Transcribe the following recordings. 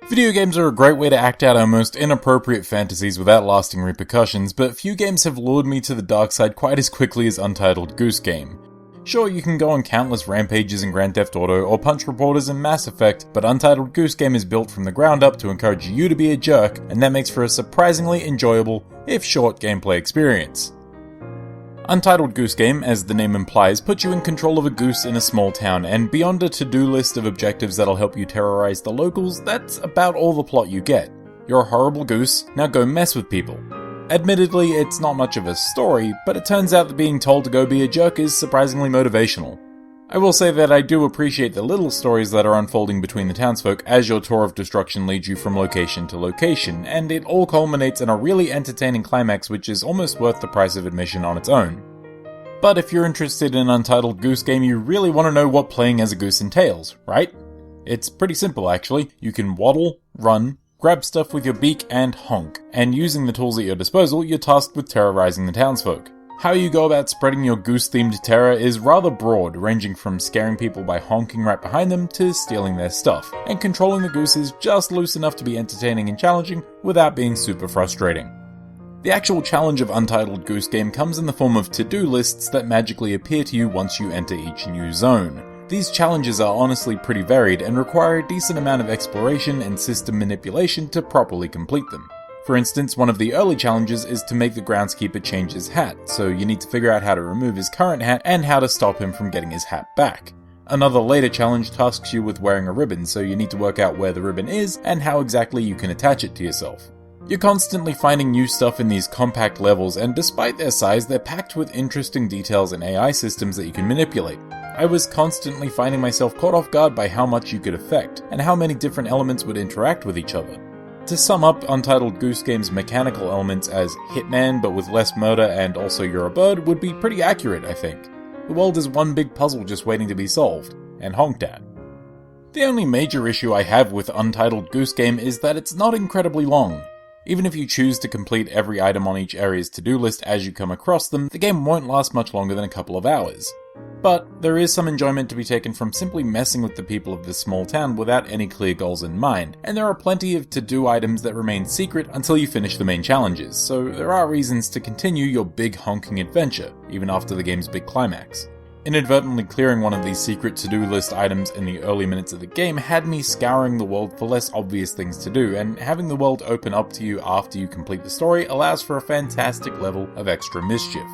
Video games are a great way to act out our most inappropriate fantasies without lasting repercussions, but few games have lured me to the dark side quite as quickly as Untitled Goose Game. Sure, you can go on countless rampages in Grand Theft Auto or punch reporters in Mass Effect, but Untitled Goose Game is built from the ground up to encourage you to be a jerk, and that makes for a surprisingly enjoyable, if short, gameplay experience. Untitled Goose Game, as the name implies, puts you in control of a goose in a small town, and beyond a to-do list of objectives that'll help you terrorize the locals, that's about all the plot you get. You're a horrible goose, now go mess with people. Admittedly, it's not much of a story, but it turns out that being told to go be a jerk is surprisingly motivational. I will say that I do appreciate the little stories that are unfolding between the townsfolk as your tour of destruction leads you from location to location, and it all culminates in a really entertaining climax which is almost worth the price of admission on its own. But if you're interested in Untitled Goose Game, you really want to know what playing as a goose entails, right? It's pretty simple actually. You can waddle, run, grab stuff with your beak, and honk, and using the tools at your disposal, you're tasked with terrorizing the townsfolk. How you go about spreading your goose-themed terror is rather broad, ranging from scaring people by honking right behind them to stealing their stuff, and controlling the goose is just loose enough to be entertaining and challenging without being super frustrating. The actual challenge of Untitled Goose Game comes in the form of to-do lists that magically appear to you once you enter each new zone. These challenges are honestly pretty varied and require a decent amount of exploration and system manipulation to properly complete them. For instance, one of the early challenges is to make the groundskeeper change his hat, so you need to figure out how to remove his current hat and how to stop him from getting his hat back. Another later challenge tasks you with wearing a ribbon, so you need to work out where the ribbon is and how exactly you can attach it to yourself. You're constantly finding new stuff in these compact levels, and despite their size, they're packed with interesting details and AI systems that you can manipulate. I was constantly finding myself caught off guard by how much you could affect, and how many different elements would interact with each other. To sum up, Untitled Goose Game's mechanical elements as Hitman but with less murder and also you're a bird would be pretty accurate, I think. The world is one big puzzle just waiting to be solved, and honked at. The only major issue I have with Untitled Goose Game is that it's not incredibly long. Even if you choose to complete every item on each area's to-do list as you come across them, the game won't last much longer than a couple of hours. But there is some enjoyment to be taken from simply messing with the people of this small town without any clear goals in mind, and there are plenty of to-do items that remain secret until you finish the main challenges, so there are reasons to continue your big honking adventure, even after the game's big climax. Inadvertently clearing one of these secret to-do list items in the early minutes of the game had me scouring the world for less obvious things to do, and having the world open up to you after you complete the story allows for a fantastic level of extra mischief.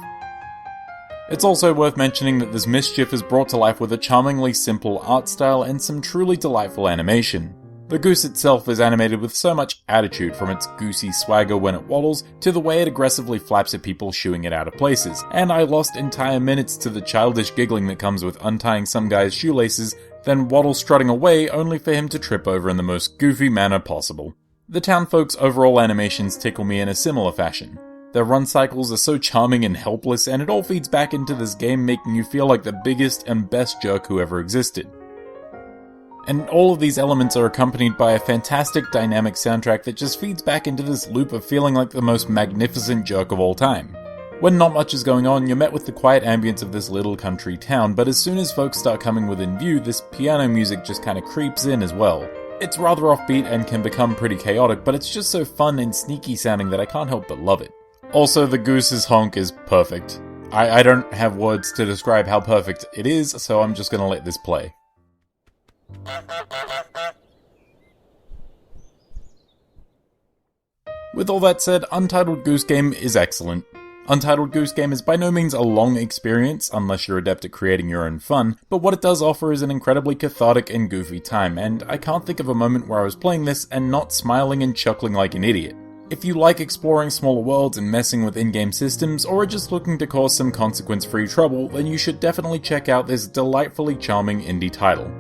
It's also worth mentioning that this mischief is brought to life with a charmingly simple art style and some truly delightful animation. The goose itself is animated with so much attitude, from its goosey swagger when it waddles, to the way it aggressively flaps at people shooing it out of places, and I lost entire minutes to the childish giggling that comes with untying some guy's shoelaces, then waddle strutting away only for him to trip over in the most goofy manner possible. The townfolk's overall animations tickle me in a similar fashion. Their run cycles are so charming and helpless, and it all feeds back into this game making you feel like the biggest and best jerk who ever existed. And all of these elements are accompanied by a fantastic dynamic soundtrack that just feeds back into this loop of feeling like the most magnificent jerk of all time. When not much is going on, you're met with the quiet ambience of this little country town, but as soon as folks start coming within view, this piano music just kinda creeps in as well. It's rather offbeat and can become pretty chaotic, but it's just so fun and sneaky sounding that I can't help but love it. Also, the goose's honk is perfect. I don't have words to describe how perfect it is, so I'm just gonna let this play. With all that said, Untitled Goose Game is excellent. Untitled Goose Game is by no means a long experience, unless you're adept at creating your own fun, but what it does offer is an incredibly cathartic and goofy time, and I can't think of a moment where I was playing this and not smiling and chuckling like an idiot. If you like exploring smaller worlds and messing with in-game systems, or are just looking to cause some consequence-free trouble, then you should definitely check out this delightfully charming indie title.